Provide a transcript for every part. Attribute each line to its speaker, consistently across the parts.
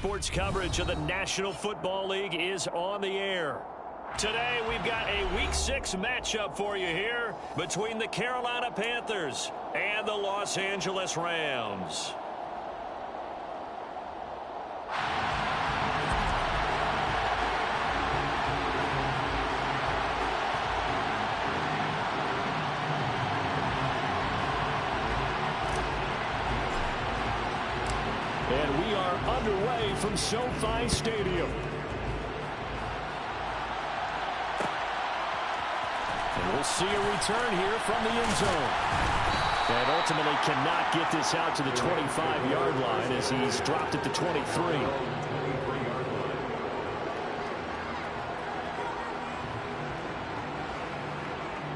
Speaker 1: Sports coverage of the National Football League is on the air. Today, we've got a Week 6 matchup for you here between the Carolina Panthers and the Los Angeles Rams. And we are underway from SoFi Stadium. And we'll see a return here from the end zone. And ultimately cannot get this out to the 25-yard line as he's dropped at the 23.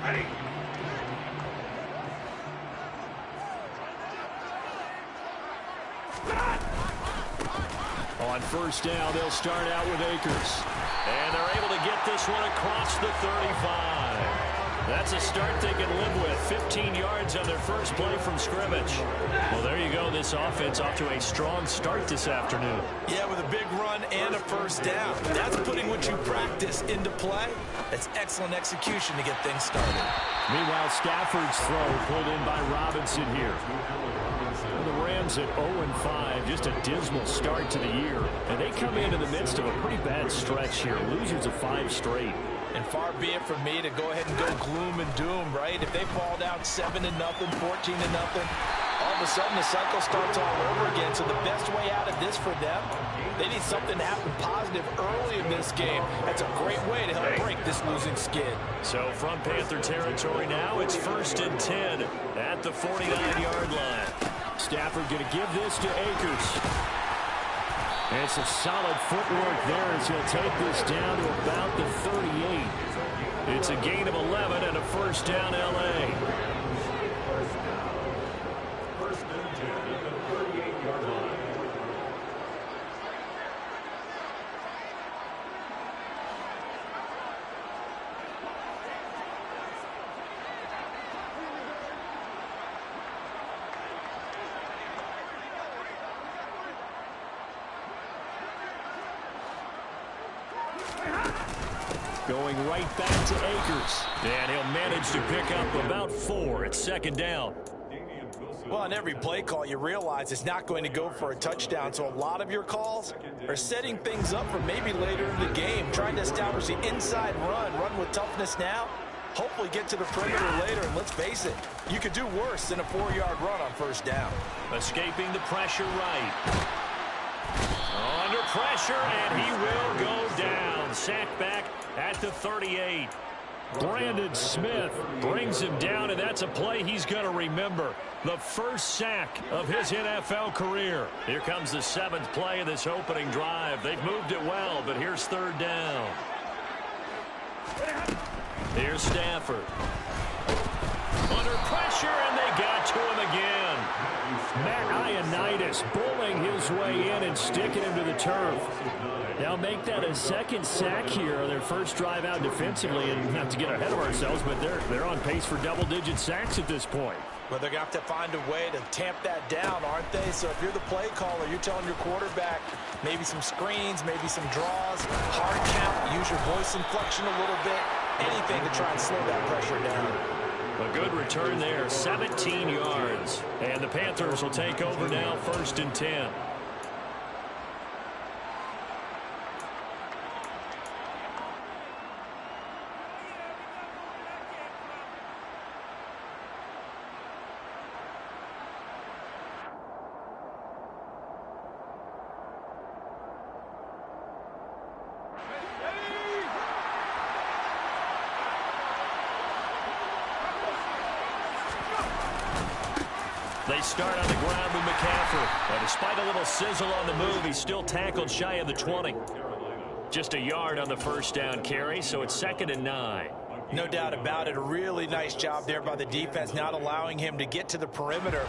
Speaker 2: Ready.
Speaker 1: On first down, they'll start out with Akers. And they're able to get this one across the 35. That's a start they can live with. 15 yards on their first play from scrimmage. Well, there you go. This offense off to a strong start this afternoon.
Speaker 3: Yeah, with a big run and a first down. That's putting what you practice into play. That's excellent execution to get things started.
Speaker 1: Meanwhile, Stafford's throw pulled in by Robinson here. The Rams at 0-5, just a dismal start to the year. And they come into the midst of a pretty bad stretch here. Losers of 5 straight.
Speaker 3: And far be it from me to go ahead and go gloom and doom, right? If they fall down 7-0, 14-0, all of a sudden the cycle starts all over again. So the best way out of this for them, they need something to happen positive early in this game. That's a great way to help break this losing skid. So
Speaker 1: from Panther territory now, it's 1st and 10 at the 49-yard line. Stafford going to give this to Akers. And some solid footwork there as he'll take this down to about the 38. It's a gain of 11 and a first down L.A.
Speaker 2: First and 10 at the 38-yard line.
Speaker 1: Going right back to Akers. And he'll manage to pick up about 4 at 2nd down.
Speaker 3: Well, on every play call, you realize it's not going to go for a touchdown. So a lot of your calls are setting things up for maybe later in the game, trying to establish the inside run with toughness now, hopefully get to the perimeter later. And let's face it, you could do worse than a 4-yard run on first down.
Speaker 1: Escaping the pressure right. Under pressure, and he will go down. Sacked back at the 38. Brandon Smith brings him down, and that's a play he's going to remember. The first sack of his NFL career. Here comes the 7th play of this opening drive. They've moved it well, but here's 3rd down. Here's Stafford. Under pressure, and they got to him again. Matt Ioannidis bullying his way in and sticking him to the turf. They'll make that a 2nd sack here on their first drive out defensively, and not to get ahead of ourselves, but they're on pace for double-digit sacks at this point.
Speaker 3: But they're going to have to find a way to tamp that down, aren't they? So if you're the play caller, you're telling your quarterback maybe some screens, maybe some draws, hard count, use your voice inflection a little bit, anything to try and slow that pressure down.
Speaker 1: A good return there, 17 yards. And the Panthers will take over now, 1st and 10. They start on the ground with McCaffrey. And despite a little sizzle on the move, he's still tackled shy of the 20. Just a yard on the first down carry, so it's 2nd and 9.
Speaker 3: No doubt about it. A really nice job there by the defense, not allowing him to get to the perimeter.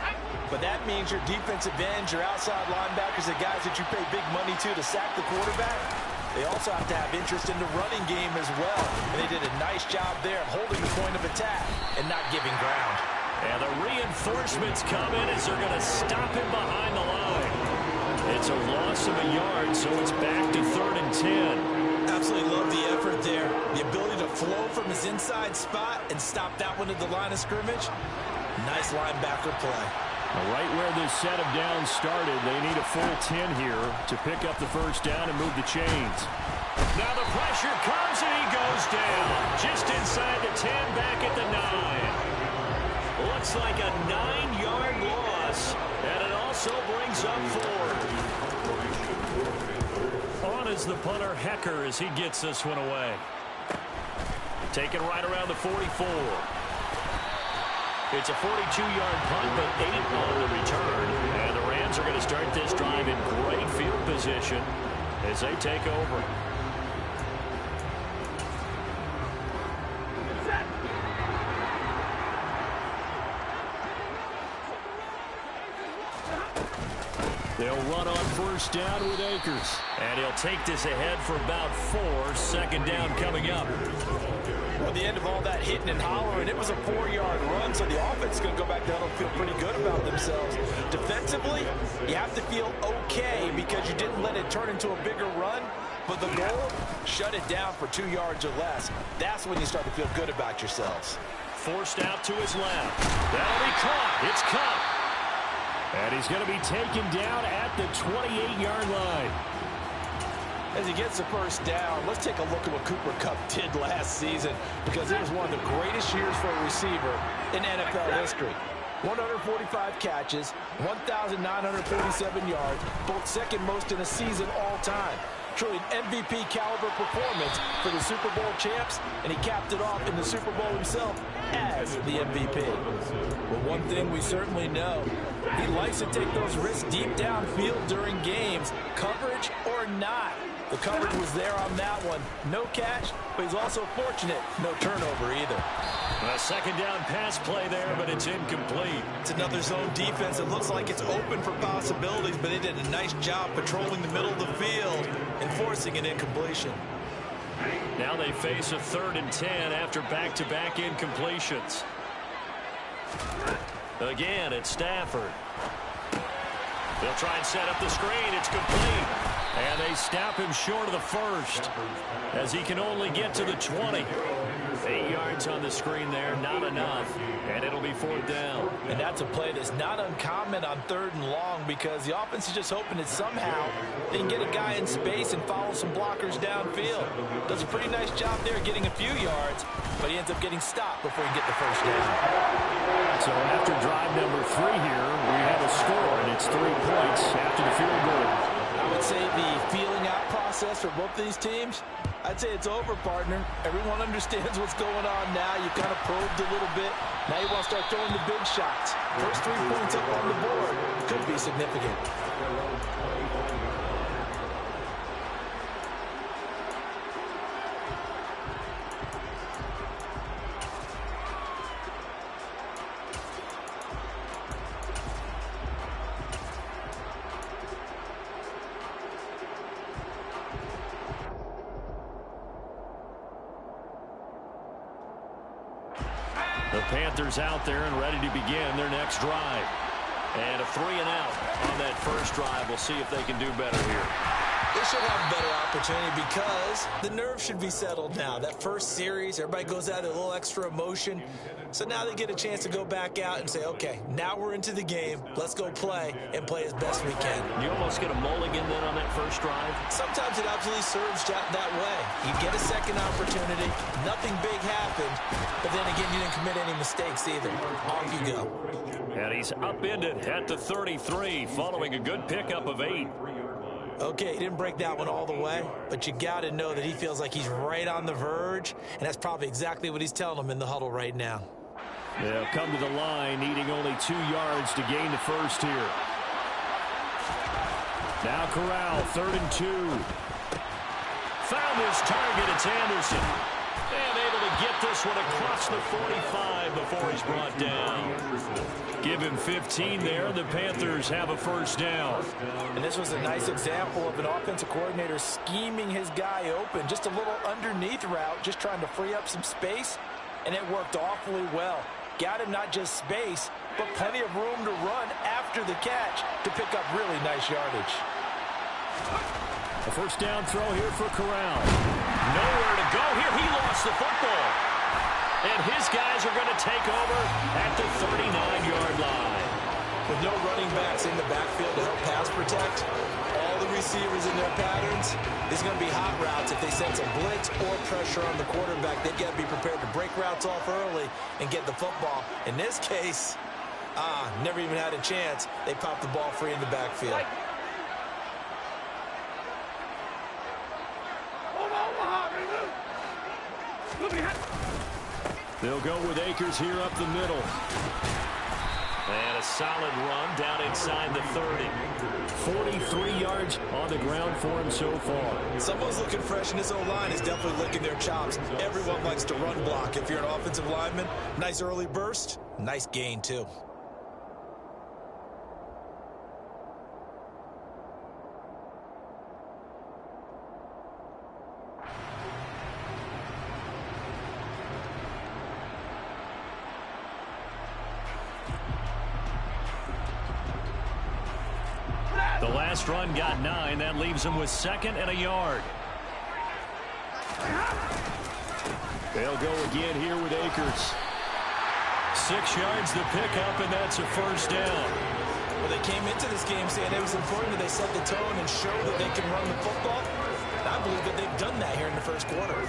Speaker 3: But that means your defensive ends, your outside linebackers, the guys that you pay big money to sack the quarterback, they also have to have interest in the running game as well. And they did a nice job there of holding the point of attack and not giving ground.
Speaker 1: And the reinforcements come in as they're going to stop him behind the line. It's a loss of a yard, so it's back to 3rd and 10.
Speaker 3: Absolutely love the effort there. The ability to flow from his inside spot and stop that one at the line of scrimmage. Nice linebacker play.
Speaker 1: Right where this set of downs started, they need a full 10 here to pick up the first down and move the chains. Now the pressure comes and he goes down. Just inside the 10, back at the 9. Looks like a 9-yard loss, and it also brings up 4. On is the punter Hecker as he gets this one away. Taken right around the 44. It's a 42-yard punt, but 8 on the return. And the Rams are going to start this drive in great field position as they take over. They'll run on first down with Akers. And he'll take this ahead for about 4. 2nd down coming up.
Speaker 3: Well, the end of all that hitting and hollering, it was a 4-yard run, so the offense is going to go back down and feel pretty good about themselves. Defensively, you have to feel okay because you didn't let it turn into a bigger run. But the goal, shut it down for 2 yards or less. That's when you start to feel good about yourselves.
Speaker 1: Forced out to his left. That'll be caught. It's caught. And he's going to be taken down at the 28-yard line.
Speaker 3: As he gets the first down, let's take a look at what Cooper Kupp did last season, because it was one of the greatest years for a receiver in NFL history. 145 catches, 1,947 yards, both second most in a season all time. Truly an MVP caliber performance for the Super Bowl champs, and he capped it off in the Super Bowl himself as the MVP. But one thing we certainly know, he likes to take those risks deep downfield during games, coverage or not. The coverage was there on that one. No catch, but he's also fortunate. No turnover either.
Speaker 1: A 2nd down pass play there, but it's incomplete.
Speaker 3: It's another zone defense. It looks like it's open for possibilities, but they did a nice job patrolling the middle of the field and forcing an incompletion.
Speaker 1: Now they face a 3rd and 10 after back-to-back incompletions. Again, it's Stafford. They'll try and set up the screen. It's complete. And they stop him short of the 1st as he can only get to the 20. 8 yards on the screen there, not enough. And it'll be 4th down.
Speaker 3: And that's a play that's not uncommon on 3rd and long because the offense is just hoping that somehow they can get a guy in space and follow some blockers downfield. Does a pretty nice job there getting a few yards, but he ends up getting stopped before he can get the first down.
Speaker 1: So after drive number 3 here, we have a score, and it's 3 points after the field goal.
Speaker 3: I would say the feeling out process for both these teams, I'd say it's over, partner. Everyone understands what's going on now. You kind of probed a little bit. Now you want to start throwing the big shots. First 3 points up on the board could be significant.
Speaker 1: The Panthers out there and ready to begin their next drive. And a 3 and out on that first drive. We'll see if they can do better here.
Speaker 3: They should have a better opportunity because the nerves should be settled now. That first series, everybody goes out with a little extra emotion. So now they get a chance to go back out and say, okay, now we're into the game. Let's go play and play as best we can.
Speaker 1: You almost get a mulligan then on that first drive?
Speaker 3: Sometimes it absolutely serves that way. You get a second opportunity. Nothing big happened. But then again, you didn't commit any mistakes either. Off you go.
Speaker 1: And he's upended at the 33 following a good pickup of 8.
Speaker 3: Okay, he didn't break that one all the way, but you got to know that he feels like he's right on the verge, and that's probably exactly what he's telling them in the huddle right now.
Speaker 1: They'll come to the line, needing only 2 yards to gain the first here. Now Corral, 3rd and 2. Found his target, it's Anderson. And able to get this one across the 45 before he's brought down. Give him 15 there. The Panthers have a first down.
Speaker 3: And this was a nice example of an offensive coordinator scheming his guy open. Just a little underneath route, just trying to free up some space. And it worked awfully well. Got him not just space, but plenty of room to run after the catch to pick up really nice yardage.
Speaker 1: A first down throw here for Corral. Nowhere to go here. He lost the football. And his guys are going to take over at the 39-yard line.
Speaker 3: With no running backs in the backfield to help pass protect, all the receivers in their patterns, there's going to be hot routes. If they sense a blitz or pressure on the quarterback, they got to be prepared to break routes off early and get the football. In this case, never even had a chance. They popped the ball free in the backfield.
Speaker 1: They'll go with Akers here up the middle. And a solid run down inside the 30. 43 yards on the ground for him so far.
Speaker 3: Someone's looking fresh, and this O-line is definitely licking their chops. Everyone likes to run block. If you're an offensive lineman, nice early burst, nice gain too.
Speaker 1: The last run got 9. That leaves him with 2nd and a yard. They'll go again here with Akers. 6 yards the pickup, and that's a first down.
Speaker 3: Well, they came into this game saying it was important that they set the tone and show that they can run the football. And I believe that they've done that here in the first quarter.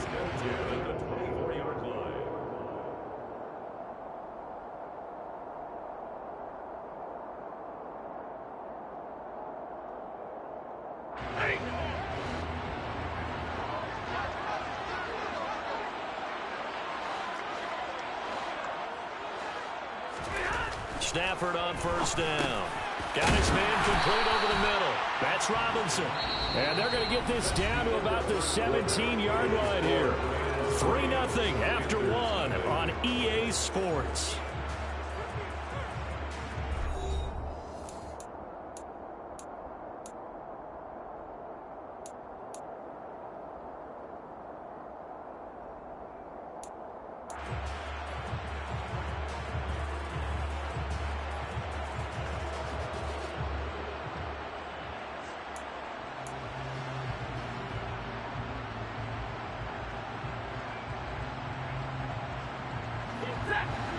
Speaker 1: Stafford on first down. Got his man complete over the middle. That's Robinson. And they're going to get this down to about the 17-yard line here. 3-0 after 1 on EA Sports.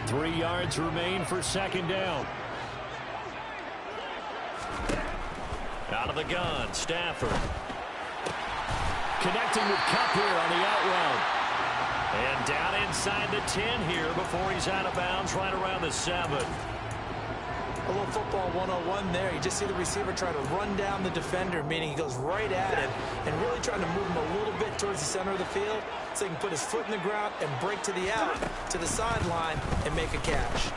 Speaker 1: Three yards remain for second down. Out of the gun, Stafford. Connecting with Kupp here on the out route. And down inside the 10 here before he's out of bounds right around the 7.
Speaker 3: A little football 101 there. You just see the receiver trying to run down the defender, meaning he goes right at him and really trying to move him a little bit towards the center of the field so he can put his foot in the ground and break to the out, to the sideline, and make a catch.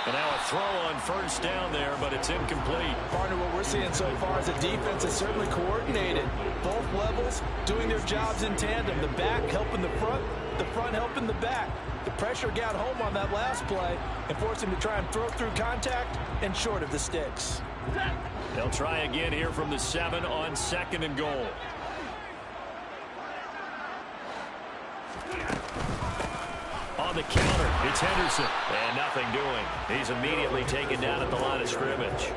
Speaker 1: And now a throw on first down there, but it's incomplete.
Speaker 3: Partner, what we're seeing so far is the defense is certainly coordinated. Both levels doing their jobs in tandem. The back helping the front helping the back. The pressure got home on that last play and forced him to try and throw through contact and short of the sticks.
Speaker 1: They'll try again here from the 7 on 2nd and goal. On the counter, it's Henderson. And nothing doing. He's immediately taken down at the line of scrimmage.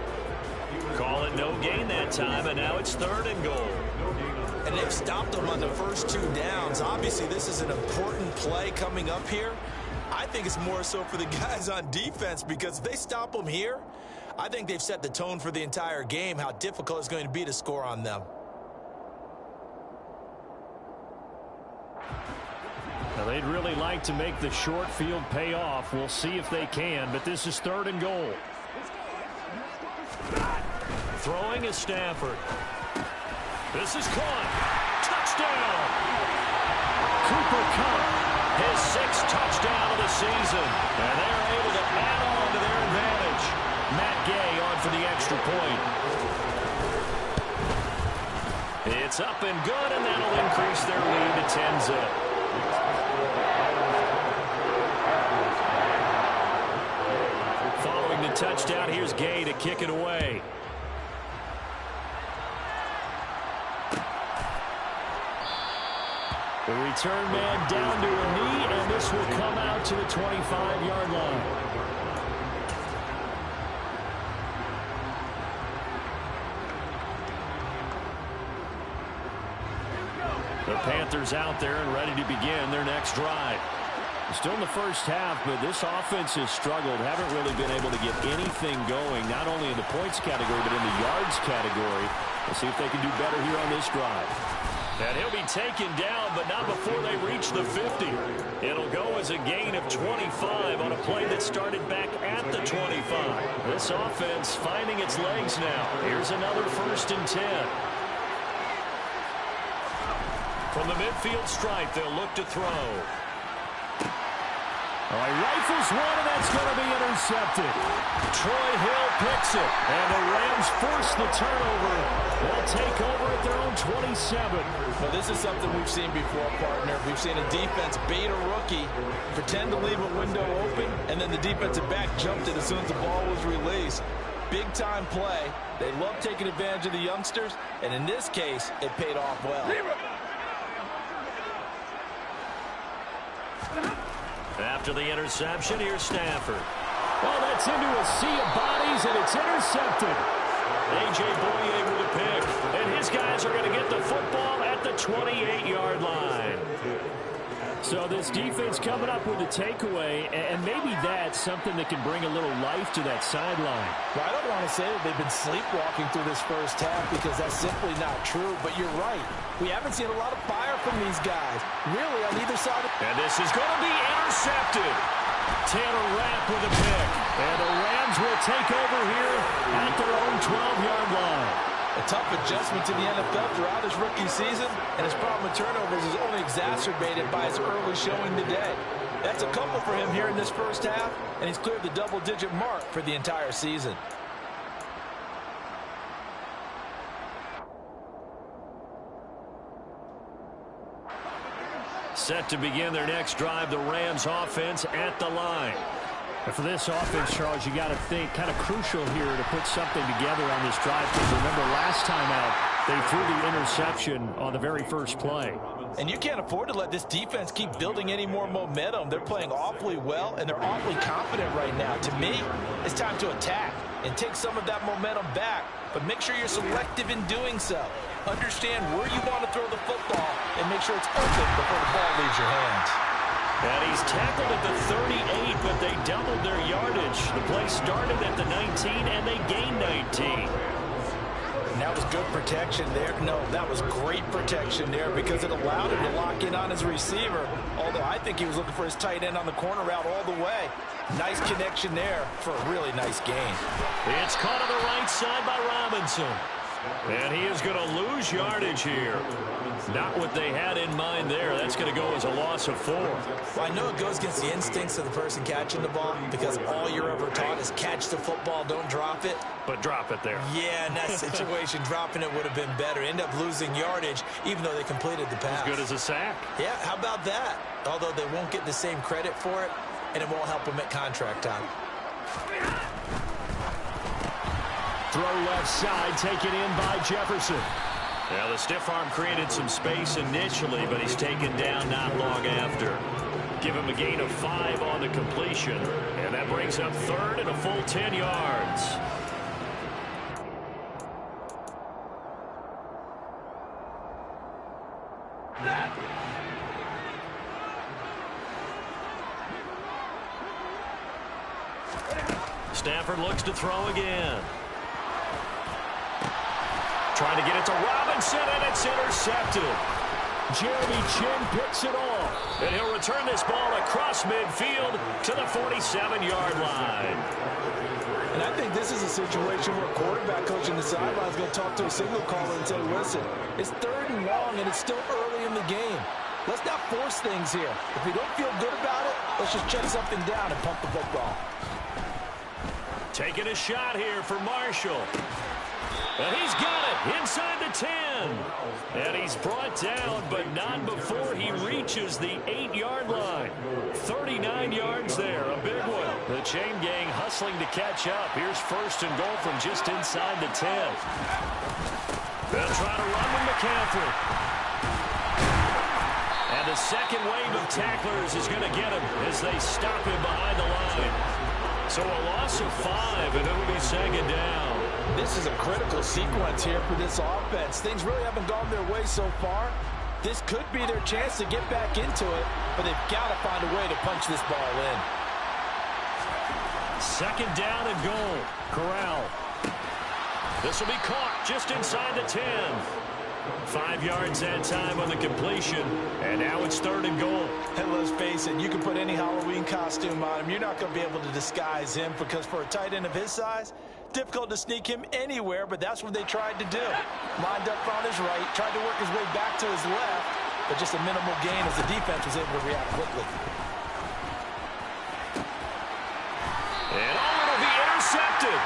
Speaker 1: Call it no gain that time, and now it's 3rd and goal.
Speaker 3: And they've stopped him on the first 2 downs. Obviously, this is an important play coming up here. I think it's more so for the guys on defense because if they stop him here, I think they've set the tone for the entire game, how difficult it's going to be to score on them.
Speaker 1: Now, they'd really like to make the short field pay off. We'll see if they can, but this is 3rd and goal. Throwing is Stafford. This is caught. Touchdown! Cooper Kupp, his 6th touchdown of the season. And they're able to add on to their advantage. Matt Gay on for the extra point. It's up and good, and that'll increase their lead to 10-zip. Following the touchdown, here's Gay to kick it away. The return man down to a knee, and this will come out to the 25-yard line. The Panthers out there and ready to begin their next drive. Still in the first half, but this offense has struggled. Haven't really been able to get anything going, not only in the points category, but in the yards category. We'll see if they can do better here on this drive. And he'll be taken down, but not before they reach the 50. It'll go as a gain of 25 on a play that started back at the 25. This offense finding its legs now. Here's another 1st and 10. From the midfield stripe, they'll look to throw. All right, rifles one, and that's going to be intercepted. Troy Hill picks it, and the Rams force the turnover. They'll take over at their own 27.
Speaker 3: Well, this is something we've seen before, partner. We've seen a defense bait a rookie, pretend to leave a window open, and then the defensive back jumped it as soon as the ball was released. Big-time play. They love taking advantage of the youngsters, and in this case, it paid off well.
Speaker 1: After the interception, here's Stafford. Well, that's into a sea of bodies, and it's intercepted. A.J. Boye with a pick, and his guys are going to get the football at the 28-yard line. So this defense coming up with a takeaway, and maybe that's something that can bring a little life to that sideline.
Speaker 3: Well, I don't want to say that they've been sleepwalking through this first half because that's simply not true, but you're right. We haven't seen a lot of fire from these guys, really, on either side.
Speaker 1: And this is going to be intercepted. Taylor Rapp with a pick, and the Rams will take over here at their own 12-yard line.
Speaker 3: A tough adjustment to the NFL throughout his rookie season, and his problem with turnovers is only exacerbated by his early showing today. That's a couple for him here in this first half, and he's cleared the double-digit mark for the entire season.
Speaker 1: Set to begin their next drive, the Rams offense at the line. And for this offense, Charles, you got to think kind of crucial here to put something together on this drive. Because remember, last time out, they threw the interception on the very first play.
Speaker 3: And you can't afford to let this defense keep building any more momentum. They're playing awfully well, and they're awfully confident right now. To me, it's time to attack and take some of that momentum back. But make sure you're selective in doing so. Understand where you want to throw the football and make sure it's open before the ball leaves your hands.
Speaker 1: And he's tackled at the 38, but they doubled their yardage. The play started at the 19, and they gained 19.
Speaker 3: And that was good protection there. No, that was great protection there because it allowed him to lock in on his receiver, although I think he was looking for his tight end on the corner route all the way. Nice connection there for a really nice gain.
Speaker 1: It's caught on the right side by Robinson. And he is going to lose yardage here. Not what they had in mind there. That's going to go as a loss of 4.
Speaker 3: Well, I know it goes against the instincts of the person catching the ball because all you're ever taught is catch the football, don't drop it.
Speaker 1: But drop it there.
Speaker 3: Yeah, in that situation, dropping it would have been better. End up losing yardage, even though they completed the pass.
Speaker 1: As good as a sack.
Speaker 3: Yeah, how about that? Although they won't get the same credit for it, and it won't help them at contract time.
Speaker 1: Throw left side, taken in by Jefferson. Now the stiff arm created some space initially, but he's taken down not long after. Give him a gain of 5 on the completion, and that brings up 3rd and a full 10 yards. Stafford looks to throw again. Trying to get it to Robinson, and it's intercepted. Jeremy Chin picks it off. And he'll return this ball across midfield to the 47-yard line.
Speaker 3: And I think this is a situation where a quarterback coach in the sideline is going to talk to a signal caller and say, listen, it's 3rd and long, and it's still early in the game. Let's not force things here. If we don't feel good about it, let's just check something down and pump the football.
Speaker 1: Taking a shot here for Marshall. And he's got it inside the 10. And he's brought down, but not before he reaches the 8-yard line. 39 yards there, a big one. The chain gang hustling to catch up. Here's 1st and goal from just inside the 10. They'll try to run with McCaffrey. And the second wave of tacklers is going to get him as they stop him behind the line. So a loss of 5, and it'll be 2nd down.
Speaker 3: This is a critical sequence here for this offense. Things really haven't gone their way so far. This could be their chance to get back into it, but they've got to find a way to punch this ball in.
Speaker 1: Second down and goal. Corral. This will be caught just inside the 10. 5 yards that time on the completion, and now it's third and goal.
Speaker 3: And let's face it, you can put any Halloween costume on him. You're not going to be able to disguise him because for a tight end of his size, difficult to sneak him anywhere, but that's what they tried to do. Lined up on his right, tried to work his way back to his left, but just a minimal gain as the defense was able to react quickly.
Speaker 1: And it'll be intercepted.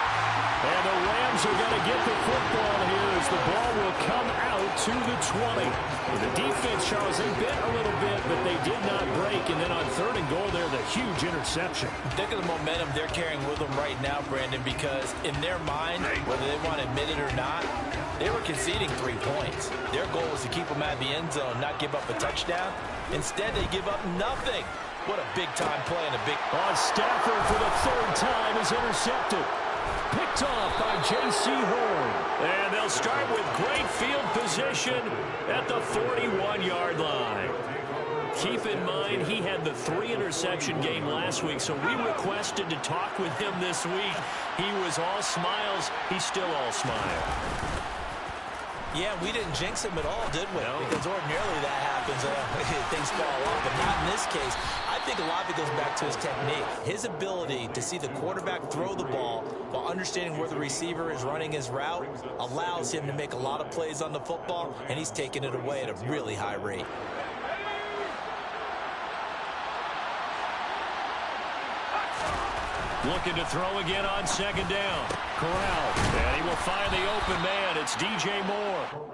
Speaker 1: And the Rams are going to get the football here as the ball will come out to the 20. The defense, Charles, they bit a little bit, but they did not break. And then on third and goal there, the huge interception.
Speaker 3: Think of the momentum they're carrying with them right now, Brandon, because in their mind, whether they want to admit it or not, they were conceding 3 points. Their goal was to keep them out of the end zone, not give up a touchdown. Instead, they give up nothing. What a big-time play and a big...
Speaker 1: Stafford for the third time is intercepted. Picked off by J.C. Horn. And they'll start with great field position at the 41-yard line. Keep in mind, he had the 3-interception game last week, so we requested to talk with him this week. He was all smiles. He's still all smile.
Speaker 3: Yeah, we didn't jinx him at all, did we?
Speaker 1: No.
Speaker 3: Because ordinarily that happens. Things fall off, but not in this case. I think a lot of it goes back to his technique. His ability to see the quarterback throw the ball while understanding where the receiver is running his route allows him to make a lot of plays on the football, and he's taking it away at a really high rate.
Speaker 1: Looking to throw again on second down. Corral. And he will find the open man. It's DJ Moore.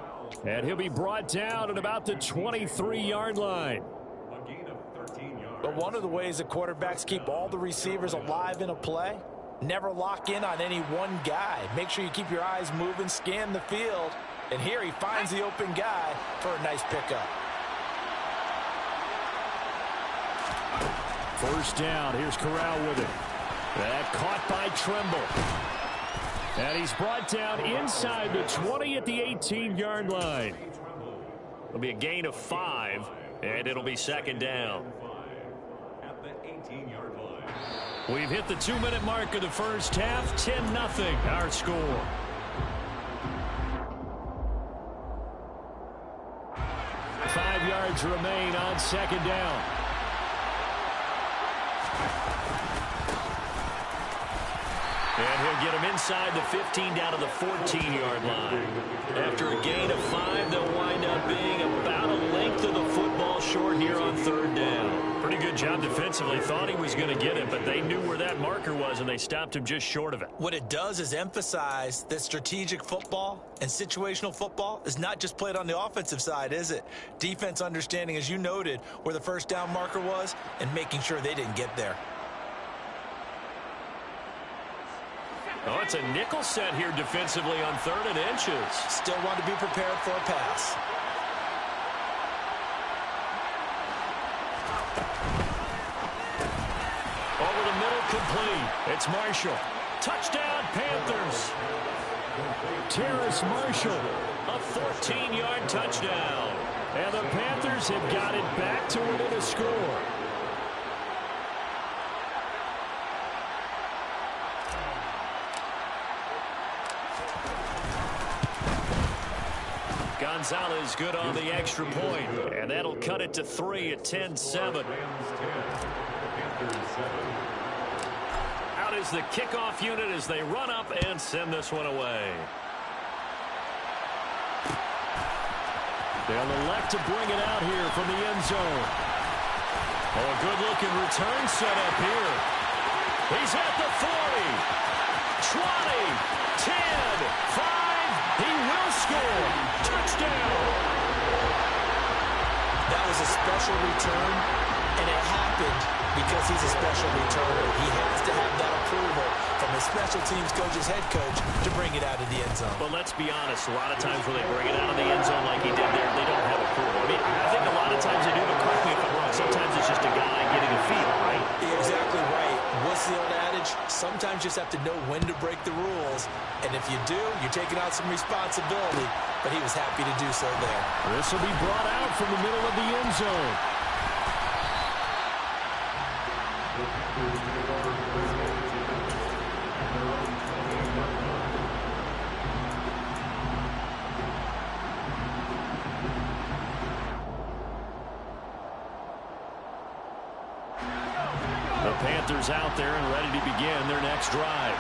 Speaker 1: And he'll be brought down at about the 23-yard line.
Speaker 2: A gain of 13 yards.
Speaker 3: But one of the ways that quarterbacks keep all the receivers alive in a play, never lock in on any one guy. Make sure you keep your eyes moving, scan the field. And here he finds the open guy for a nice pickup.
Speaker 1: First down. Here's Corral with it. That caught by Tremble. And he's brought down inside the 20 at the 18-yard line. It'll be a gain of 5, and it'll be second down.
Speaker 2: At the 18-yard line.
Speaker 1: We've hit the 2-minute mark of the first half. 10-0 our score. Five yards remain on second down. And he'll get him inside the 15 down to the 14-yard line. After a gain of 5, they'll wind up being about a length of the football short here on third down. Pretty good job defensively. Thought he was going to get it, but they knew where that marker was, and they stopped him just short of it.
Speaker 3: What it does is emphasize that strategic football and situational football is not just played on the offensive side, is it? Defense understanding, as you noted, where the first down marker was and making sure they didn't get there.
Speaker 1: Oh, it's a nickel set here defensively on 3rd and inches.
Speaker 3: Still want to be prepared for a pass.
Speaker 1: Over the middle, complete. It's Marshall. Touchdown, Panthers. Terrace Marshall, a 14-yard touchdown. And the Panthers have got it back to within a score. Gonzalez good on the extra point, and that'll cut it to 3 at 10-7. Out is the kickoff unit as they run up and send this one away. They'll elect to bring it out here from the end zone. Oh, a good-looking return set up here. He's at the 40, 20, 10, 5. He will score. Touchdown.
Speaker 3: That was a special return, and it happened because he's a special returner. He has to have that approval from his special teams coach's head coach to bring it out of the end zone.
Speaker 1: But let's be honest, a lot of times when they bring it out of the end zone like he did there, they don't have approval. I mean, I think a lot of times they do, but correct me if I'm wrong. Sometimes it's just a guy getting a feel, right?
Speaker 3: You're exactly right. What's the old adage? Sometimes you just have to know when to break the rules. And if you do, you're taking on some responsibility. But he was happy to do so there.
Speaker 1: This will be brought out from the middle of the end zone. The Panthers out there and ready to begin their next drive.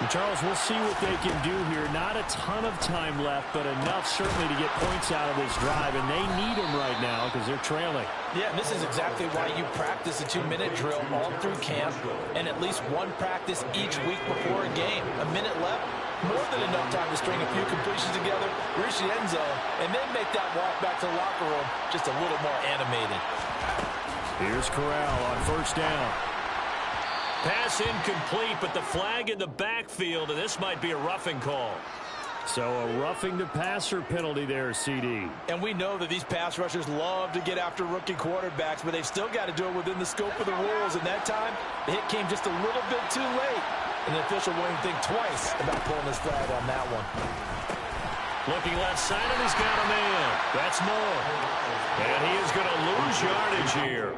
Speaker 1: And Charles, we'll see what they can do here. Not a ton of time left, but enough certainly to get points out of this drive, and they need them right now because they're trailing.
Speaker 3: Yeah, and this is exactly why you practice a 2-minute drill all through camp and at least one practice each week before a game. A minute left, more than enough time to string a few completions together, reach the end zone, and then make that walk back to the locker room just a little more animated.
Speaker 1: Here's Corral on first down. Pass incomplete, but the flag in the backfield, and this might be a roughing call. So a roughing the passer penalty there, CD.
Speaker 3: And we know that these pass rushers love to get after rookie quarterbacks, but they've still got to do it within the scope of the rules. And that time, the hit came just a little bit too late. And the official won't even think twice about pulling this flag on that one.
Speaker 1: Looking left side, and he's got a man. That's more. And he is going to lose yardage here.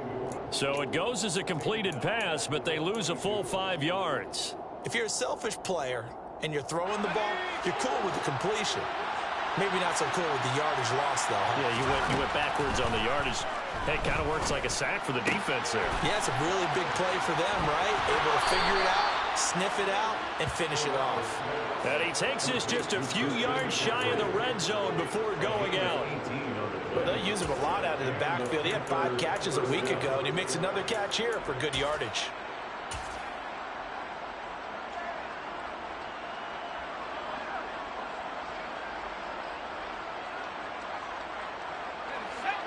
Speaker 1: So it goes as a completed pass, but they lose a full 5 yards.
Speaker 3: If you're a selfish player and you're throwing the ball, you're cool with the completion. Maybe not so cool with the yardage loss, though.
Speaker 1: Yeah, you went backwards on the yardage. Hey, it kind of works like a sack for the defense there.
Speaker 3: Yeah, it's a really big play for them, right? Able to figure it out, sniff it out, and finish it off.
Speaker 1: And he takes this just a few yards shy of the red zone before going out.
Speaker 3: Well, they use him a lot out of the backfield. He had 5 catches a week ago, and he makes another catch here for good yardage.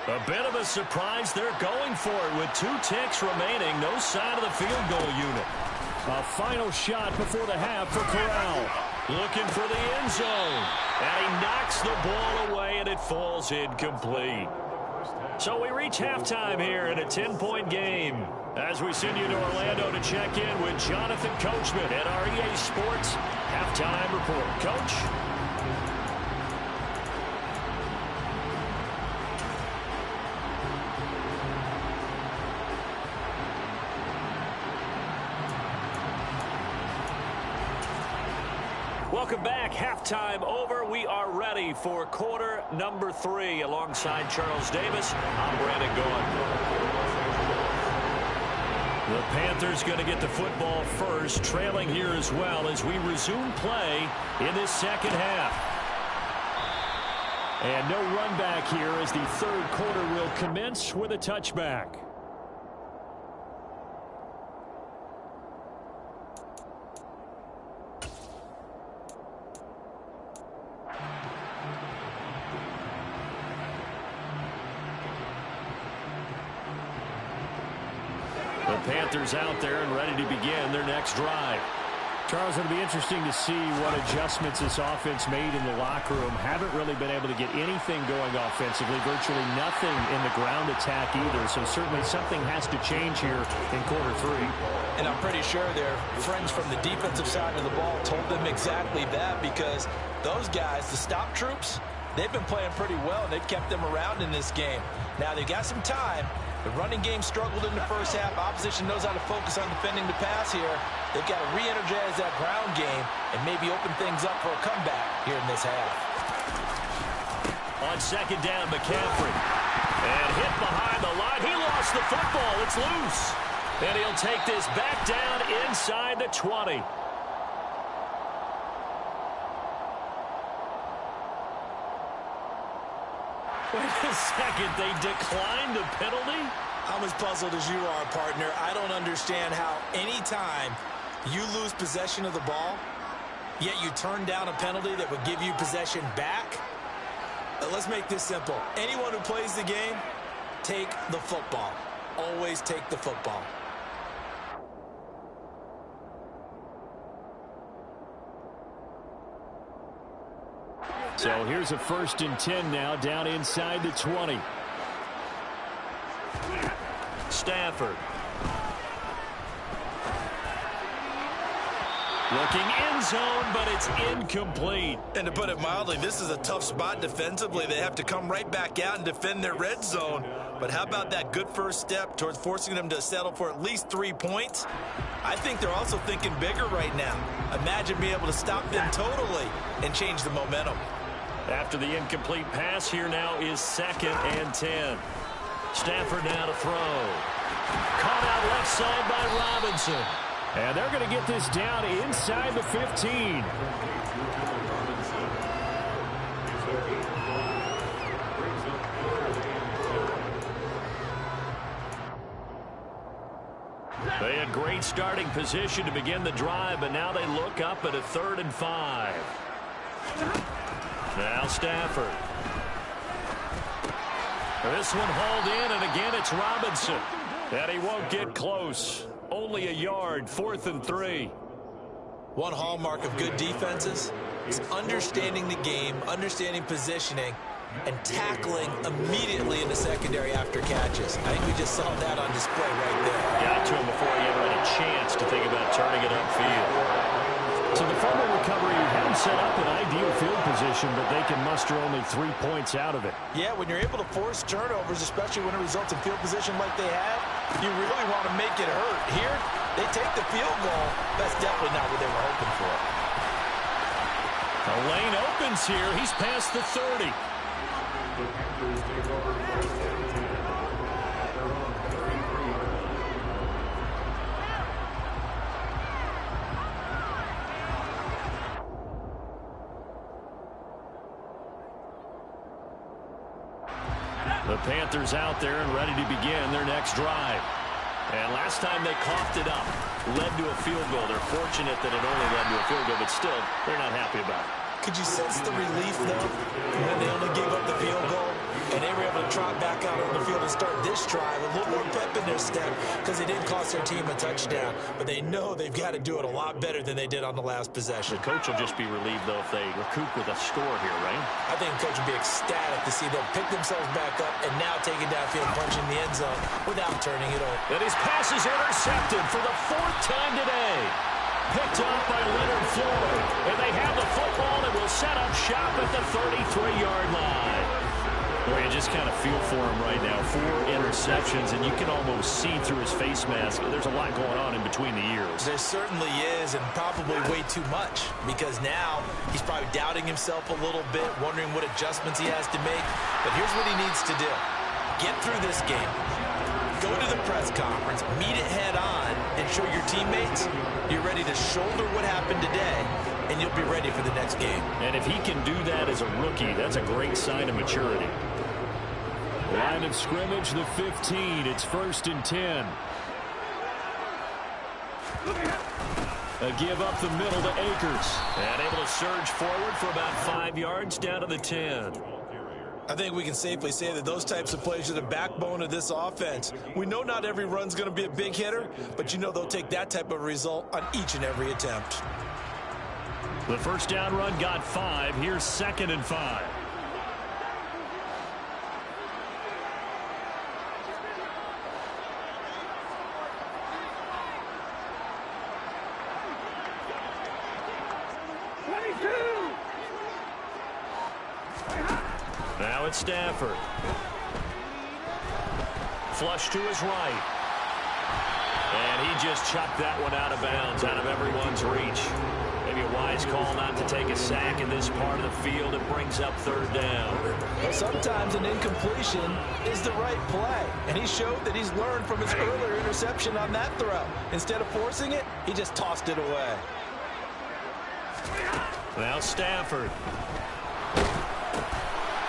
Speaker 1: A bit of a surprise. They're going for it with 2 ticks remaining. No sign of the field goal unit. A final shot before the half for Corral. Looking for the end zone. And he knocks the ball away, and it falls incomplete. So we reach halftime here in a 10-point game. As we send you to Orlando to check in with Jonathan Coachman at our EA Sports Halftime Report. Coach? Welcome back. Halftime over. We are ready for quarter number 3 alongside Charles Davis. I'm Brandon Gaughan. The Panthers going to get the football first, trailing here as well as we resume play in this second half. And no run back here as the third quarter will commence with a touchback. The Panthers out there and ready to begin their next drive. Charles, it'll be interesting to see what adjustments this offense made in the locker room. Haven't really been able to get anything going offensively, virtually nothing in the ground attack either. So certainly something has to change here in quarter 3.
Speaker 3: And I'm pretty sure their friends from the defensive side of the ball told them exactly that, because those guys, the stop troops, they've been playing pretty well, and they've kept them around in this game. Now they've got some time. The running game struggled in the first half. Opposition knows how to focus on defending the pass here. They've got to re-energize that ground game and maybe open things up for a comeback here in this half.
Speaker 1: On second down, McCaffrey. And hit behind the line. He lost the football. It's loose. And he'll take this back down inside the 20. Wait a second, they declined the penalty?
Speaker 3: I'm as puzzled as you are, partner. I don't understand how any time you lose possession of the ball, yet you turn down a penalty that would give you possession back. Let's make this simple. Anyone who plays the game, take the football. Always take the football.
Speaker 1: So here's a 1st and 10 now, down inside the 20. Stafford. Looking end zone, but it's incomplete.
Speaker 3: And to put it mildly, this is a tough spot defensively. They have to come right back out and defend their red zone. But how about that good first step towards forcing them to settle for at least 3 points? I think they're also thinking bigger right now. Imagine being able to stop them totally and change the momentum.
Speaker 1: After the incomplete pass, here now is 2nd and 10. Stafford now to throw. Caught out left side by Robinson. And they're going to get this down inside the 15. They had great starting position to begin the drive, but now they look up at a 3rd and 5. Now Stafford. This one hauled in, and again it's Robinson. And he won't get close. Only a yard, 4th and 3.
Speaker 3: One hallmark of good defenses is understanding the game, understanding positioning, and tackling immediately in the secondary after catches. I think we just saw that on display right there.
Speaker 1: Got to him before he ever had a chance to think about turning it upfield. So the fumble recovery had him set up an ideal field position, but they can muster only 3 points out of it.
Speaker 3: Yeah, when you're able to force turnovers, especially when it results in field position like they have, you really want to make it hurt. Here, they take the field goal. That's definitely not what they were hoping for.
Speaker 1: The lane opens here. He's past the 30. The Panthers out there and ready to begin their next drive. And last time they coughed it up, led to a field goal. They're fortunate that it only led to a field goal, but still, they're not happy about it.
Speaker 3: Could you sense the relief, though, when they only gave up the field goal and they were able to trot back out on the field and start this drive? A little more pep in their step because they didn't cost their team a touchdown, but they know they've got to do it a lot better than they did on the last possession.
Speaker 1: The coach will just be relieved, though, if they recoup with a score here, right?
Speaker 3: I think the coach would be ecstatic to see them pick themselves back up and now take it downfield, punching the end zone without turning it over.
Speaker 1: And his pass is intercepted for the 4th time today. Picked up by Leonard Floyd. And they have the football and will set up shop at the 33-yard line. Boy, you just kind of feel for him right now. 4 interceptions, and you can almost see through his face mask. There's a lot going on in between the ears.
Speaker 3: There certainly is, and probably way too much, because now he's probably doubting himself a little bit, wondering what adjustments he has to make. But here's what he needs to do. Get through this game. Go to the press conference, meet it head on, and show your teammates you're ready to shoulder what happened today, and you'll be ready for the next game.
Speaker 1: And if he can do that as a rookie, that's a great sign of maturity. Line of scrimmage, the 15. It's 1st and 10. A give up the middle to Akers. And able to surge forward for about 5 yards down to the 10.
Speaker 3: I think we can safely say that those types of plays are the backbone of this offense. We know not every run's going to be a big hitter, but you know they'll take that type of result on each and every attempt.
Speaker 1: The first down run got 5. Here's 2nd and 5. Now it's Stafford. Flush to his right. And he just chucked that one out of bounds, out of everyone's reach. Maybe a wise call not to take a sack in this part of the field. It brings up 3rd down.
Speaker 3: Well, sometimes an incompletion is the right play. And he showed that he's learned from his earlier interception on that throw. Instead of forcing it, he just tossed it away.
Speaker 1: Now Stafford.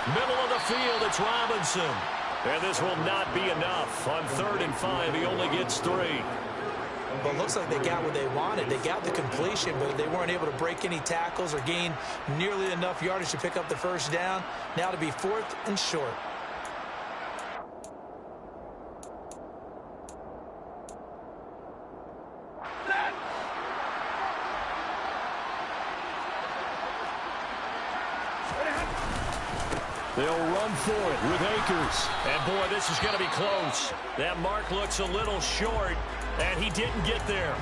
Speaker 1: Middle of the field, it's Robinson. And this will not be enough. On 3rd and 5, he only gets 3.
Speaker 3: But it looks like they got what they wanted. They got the completion, but they weren't able to break any tackles or gain nearly enough yardage to pick up the first down. Now to be 4th and short.
Speaker 1: They'll run for it with Akers. And, boy, this is going to be close. That mark looks a little short, and he didn't get there.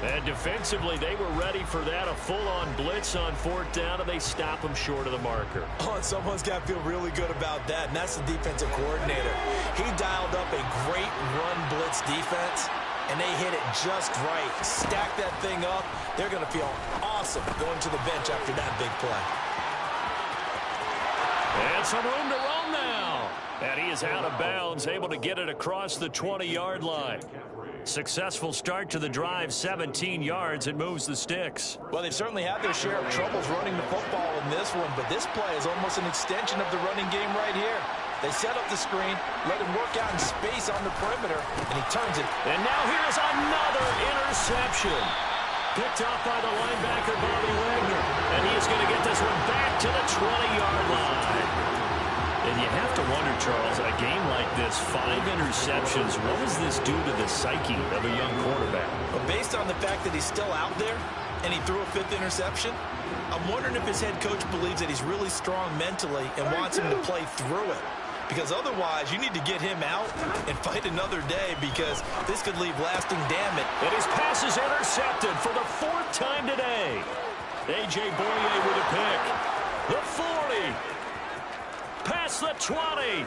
Speaker 1: And defensively, they were ready for that. A full-on blitz on 4th down, and they stop them short of the marker.
Speaker 3: Oh, and someone's got to feel really good about that, and that's the defensive coordinator. He dialed up a great run blitz defense, and they hit it just right. Stack that thing up. They're going to feel awesome going to the bench after that big play.
Speaker 1: And some room to run now. And he is out of bounds, able to get it across the 20-yard line. Successful start to the drive, 17 yards. It moves the sticks.
Speaker 3: Well, they've certainly had their share of troubles running the football in this one, but this play is almost an extension of the running game right here. They set up the screen, let him work out in space on the perimeter, and he turns it.
Speaker 1: And now here's another interception. Picked off by the linebacker, Bobby Wagner. And he is going to get this one back to the 20-yard line. And you have to wonder, Charles, a game like this, 5 interceptions, what does this do to the psyche of a young quarterback?
Speaker 3: But based on the fact that he's still out there and he threw a 5th interception, I'm wondering if his head coach believes that he's really strong mentally and wants him to play through it. Because otherwise, you need to get him out and fight another day, because this could leave lasting damage.
Speaker 1: And his pass is intercepted for the 4th time today. A.J. Boye with a pick. The 40. Past the 20.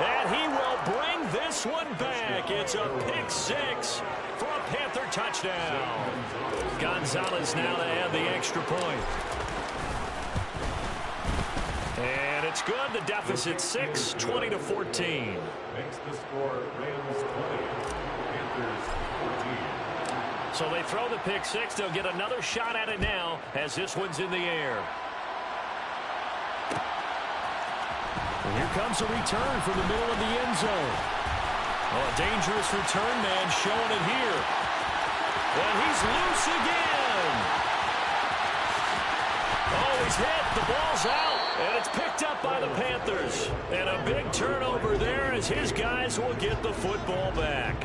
Speaker 1: And he will bring this one back. It's a pick 6 for a Panther touchdown. Gonzalez now to add the extra point. And it's good. The deficit 6, 20-14.
Speaker 2: Makes the score Rams 20, Panthers 14.
Speaker 1: So they throw the pick 6. They'll get another shot at it now as this one's in the air. And here comes a return from the middle of the end zone. Oh, a dangerous return man showing it here. And he's loose again. Oh, he's hit. The ball's out. And it's picked up by the Panthers. And a big turnover there as his guys will get the football back.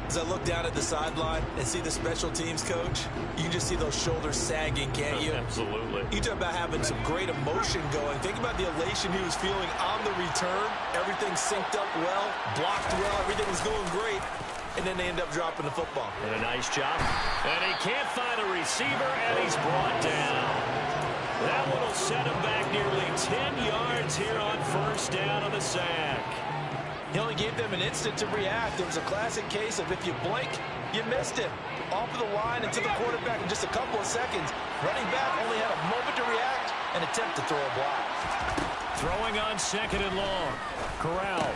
Speaker 3: As I look down at the sideline and see the special teams coach, you can just see those shoulders sagging, can't you?
Speaker 1: Absolutely.
Speaker 3: You talk about having some great emotion going. Think about the elation he was feeling on the return. Everything synced up well, blocked well, everything was going great. And then they end up dropping the football.
Speaker 1: And a nice job. And he can't find a receiver, and he's brought down. That one will set him back nearly 10 yards here on 1st down on the sack.
Speaker 3: He only gave them an instant to react. It was a classic case of if you blink, you missed him. Off of the line and to the quarterback in just a couple of seconds. Running back only had a moment to react and attempt to throw a block.
Speaker 1: Throwing on 2nd and long. Corral.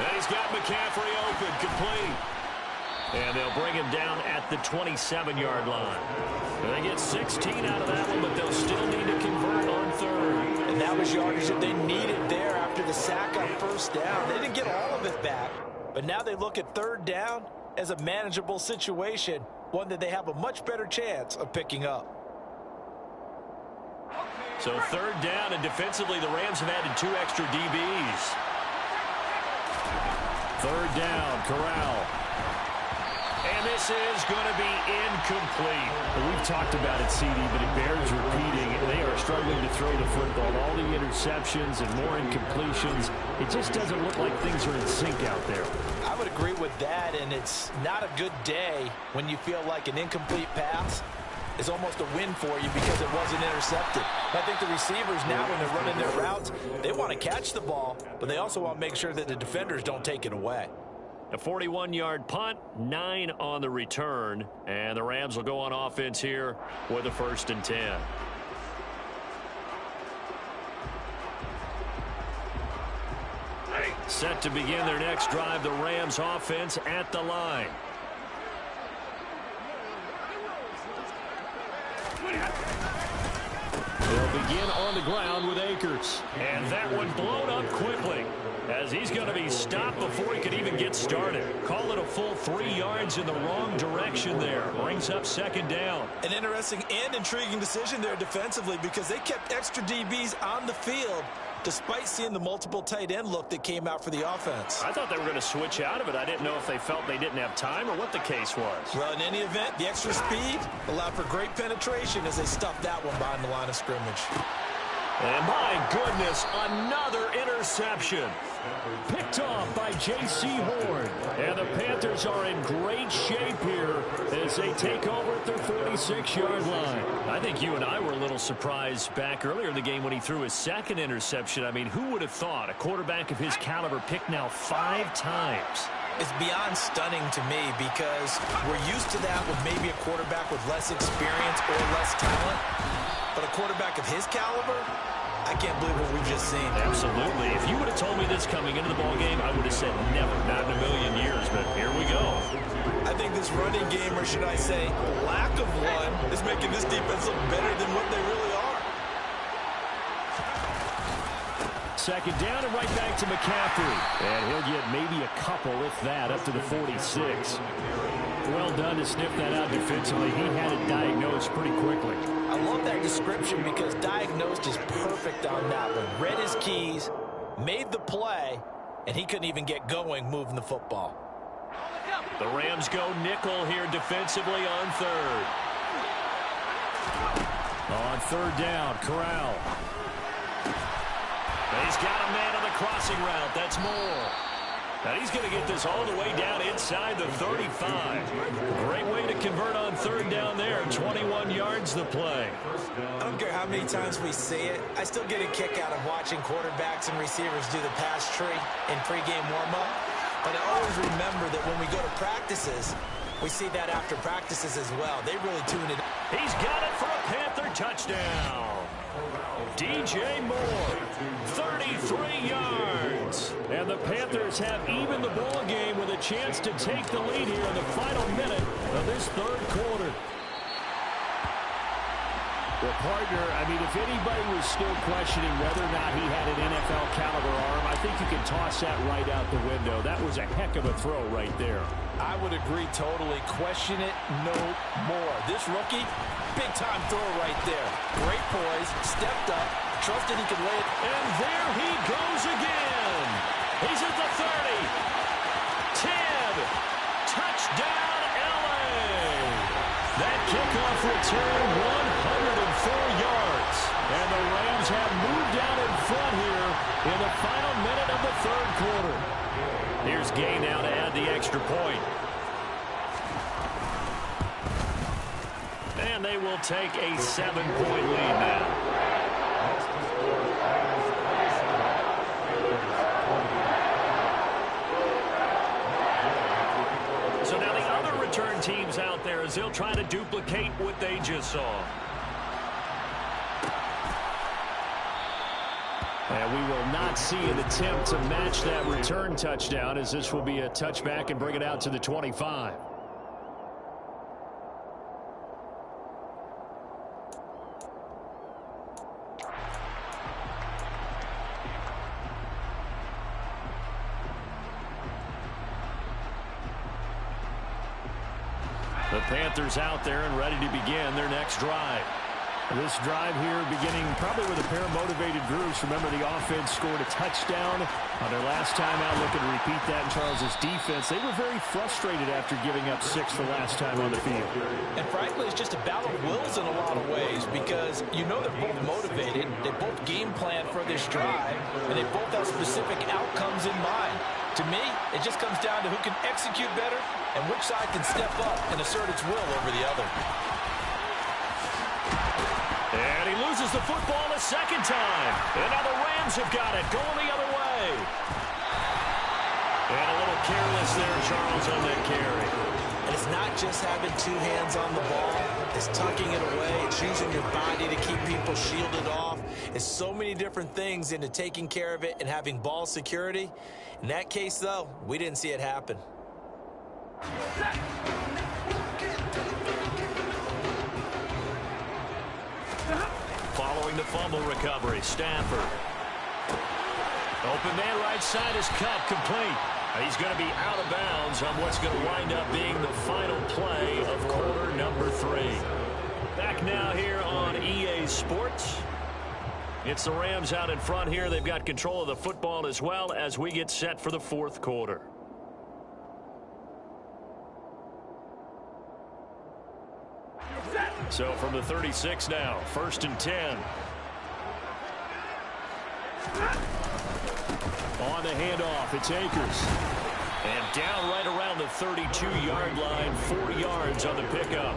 Speaker 1: And he's got McCaffrey open, complete. And they'll bring him down at the 27-yard line. And they get 16 out of that one, but they'll still need to convert on 3rd.
Speaker 3: And that was yardage that they needed there after the sack on 1st down. They didn't get all of it back, but now they look at 3rd down as a manageable situation, one that they have a much better chance of picking up.
Speaker 1: So 3rd down, and defensively the Rams have added 2 extra DBs. 3rd down, Corral. And this is going to be incomplete.
Speaker 4: Well, we've talked about it, CD, but it bears repeating. They are struggling to throw the football. All the interceptions and more incompletions. It just doesn't look like things are in sync out there.
Speaker 3: I would agree with that, and it's not a good day when you feel like an incomplete pass is almost a win for you because it wasn't intercepted. I think the receivers now, when they're running their routes, they want to catch the ball, but they also want to make sure that the defenders don't take it away.
Speaker 1: A 41-yard punt, 9 on the return, and the Rams will go on offense here with a 1st and 10. Set to begin their next drive, the Rams offense at the line. They'll begin on the ground with Akers. And that one blown up quickly, as he's going to be stopped before he could even get started. Call it a full 3 yards in the wrong direction there. Brings up 2nd down.
Speaker 3: An interesting and intriguing decision there defensively, because they kept extra DBs on the field despite seeing the multiple tight end look that came out for the offense.
Speaker 1: I thought they were going to switch out of it. I didn't know if they felt they didn't have time or what the case was.
Speaker 3: Well, in any event, the extra speed allowed for great penetration as they stuffed that one behind the line of scrimmage.
Speaker 1: And my goodness, another interception. Picked off by J.C. Horn. And the Panthers are in great shape here as they take over at their 46-yard line. I think you and I were a little surprised back earlier in the game when he threw his second interception. I mean, who would have thought a quarterback of his caliber picked now 5 times?
Speaker 3: It's beyond stunning to me because we're used to that with maybe a quarterback with less experience or less talent. But a quarterback of his caliber, I can't believe what we've just seen.
Speaker 1: Absolutely. If you would have told me this coming into the ballgame, I would have said never, not in a million years. But here we go.
Speaker 3: I think this running game, or should I say lack of one, is making this defense look better than what they really are.
Speaker 1: Second down and right back to McCaffrey. And he'll get maybe a couple, if that, up to the 46. Well done to sniff that out defensively. He had it diagnosed pretty quickly.
Speaker 3: I love that description because diagnosed is perfect on that one. Read his keys, made the play, and he couldn't even get going moving the football.
Speaker 1: The Rams go nickel here defensively on third. On third down, Corral. He's got a man on the crossing route. That's Moore. And he's going to get this all the way down inside the 35. Great way to convert on third down there. 21 yards the play.
Speaker 3: I don't care how many times we see it. I still get a kick out of watching quarterbacks and receivers do the pass tree in pregame warm-up. But I always remember that when we go to practices, we see that after practices as well. They really tune it.
Speaker 1: He's got it for a Panther touchdown. DJ Moore, 33 yards. And the Panthers have even the ball game with a chance to take the lead here in the final minute of this third quarter. Well, partner, I mean, if anybody was still questioning whether or not he had an NFL caliber arm, I think you can toss that right out the window. That was a heck of a throw right there.
Speaker 3: I would agree totally. Question it no more. This rookie, big-time throw right there. Great poise, stepped up, trusted he could lay it.
Speaker 1: And there he goes again. He's at the 30. 10. Touchdown, L.A. That kickoff return, 104 yards. And the Rams have moved out in front here in the final minute of the third quarter. Here's Gay now to add the extra point. And they will take a 7-point lead now. So now the other return teams out there as they'll try to duplicate what they just saw. And we will not see an attempt to match that return touchdown as this will be a touchback and bring it out to the 25. The Panthers out there and ready to begin their next drive. This drive here beginning probably with a pair of motivated groups. Remember, the offense scored a touchdown on their last time out. Looking to repeat that in Charles's defense. They were very frustrated after giving up 6 the last time on the field.
Speaker 3: And frankly, it's just a battle of wills in a lot of ways because you know they're both motivated. They both game plan for this drive, and they both have specific outcomes in mind. To me, it just comes down to who can execute better and which side can step up and assert its will over the other.
Speaker 1: And he loses the football a second time. And now the Rams have got it, going the other way. And a little careless there, Charles, on that carry.
Speaker 3: And it's not just having 2 hands on the ball. It's tucking it away. It's using your body to keep people shielded off. It's so many different things into taking care of it and having ball security. In that case, though, we didn't see it happen.
Speaker 1: Following the fumble recovery, Stafford. Open man right side is cut, complete. He's going to be out of bounds on what's going to wind up being the final play of quarter number 3. Back now here on EA Sports. It's the Rams out in front here. They've got control of the football as well as we get set for the fourth quarter. So from the 36 now, 1st and 10. On the handoff, it's Akers. And down right around the 32-yard line, 4 yards on the pickup.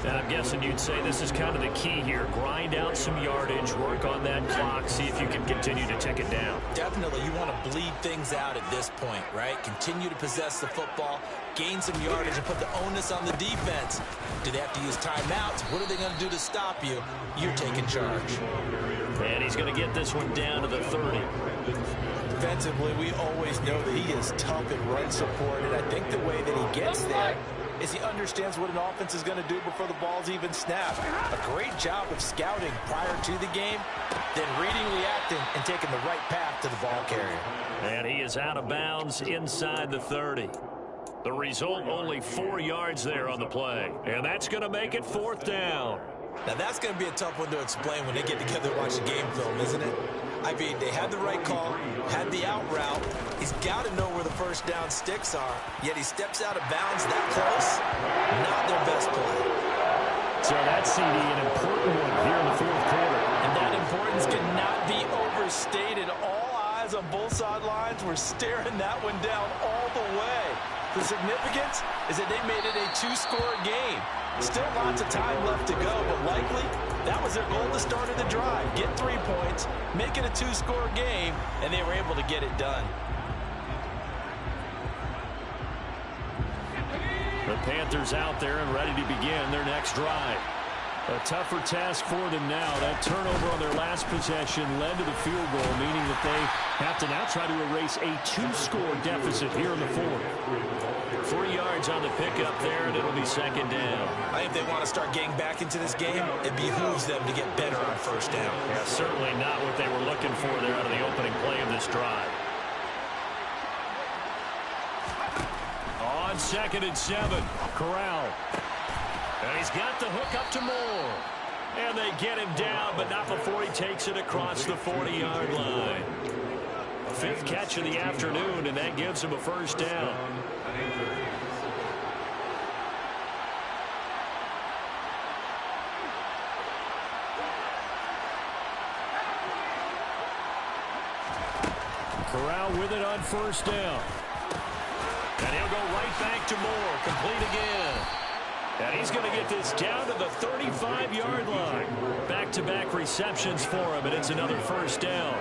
Speaker 1: And I'm guessing you'd say this is kind of the key here. Grind out some yardage, work on that clock, see if you can continue to tick it down.
Speaker 3: Definitely, you want to bleed things out at this point, right? Continue to possess the football, gain some yardage, and put the onus on the defense. Do they have to use timeouts? What are they going to do to stop you? You're taking charge.
Speaker 1: And he's going to get this one down to the 30.
Speaker 3: Defensively, we always know that he is tough and run support, and I think the way that he gets there is he understands what an offense is going to do before the ball's even snapped. A great job of scouting prior to the game, then reading, reacting, and taking the right path to the ball carrier.
Speaker 1: And he is out of bounds inside the 30. The result, only 4 yards there on the play. And that's going to make it 4th down.
Speaker 3: Now, that's going to be a tough one to explain when they get together and watch the game film, isn't it? I mean, they had the right call, had the out route. He's got to know where the first down sticks are, yet he steps out of bounds that close. Not their best play.
Speaker 1: So that's, CD, an important one here in the 4th quarter.
Speaker 3: And that importance cannot be overstated. All eyes on both sidelines were staring that one down all the way. The significance is that they made it a 2-score game. Still lots of time left to go, but likely that was their goal at the start of the drive. Get 3 points, make it a 2-score game, and they were able to get it done.
Speaker 1: The Panthers out there and ready to begin their next drive. A tougher task for them now. That turnover on their last possession led to the field goal, meaning that they have to now try to erase a 2-score deficit here in the 4th. 3 yards on the pickup there, and it'll be 2nd down.
Speaker 3: I think if they want to start getting back into this game, it behooves them to get better on 1st down.
Speaker 1: Yeah, certainly not what they were looking for there out of the opening play of this drive. On 2nd and 7, Corral. And he's got the hook up to Moore. And they get him down, but not before he takes it across the 40-yard line. 5th catch of the afternoon, and that gives him a 1st down. Corral with it on 1st down. And he'll go right back to Moore. Complete again. And he's going to get this down to the 35-yard line. Back-to-back receptions for him, and it's another 1st down.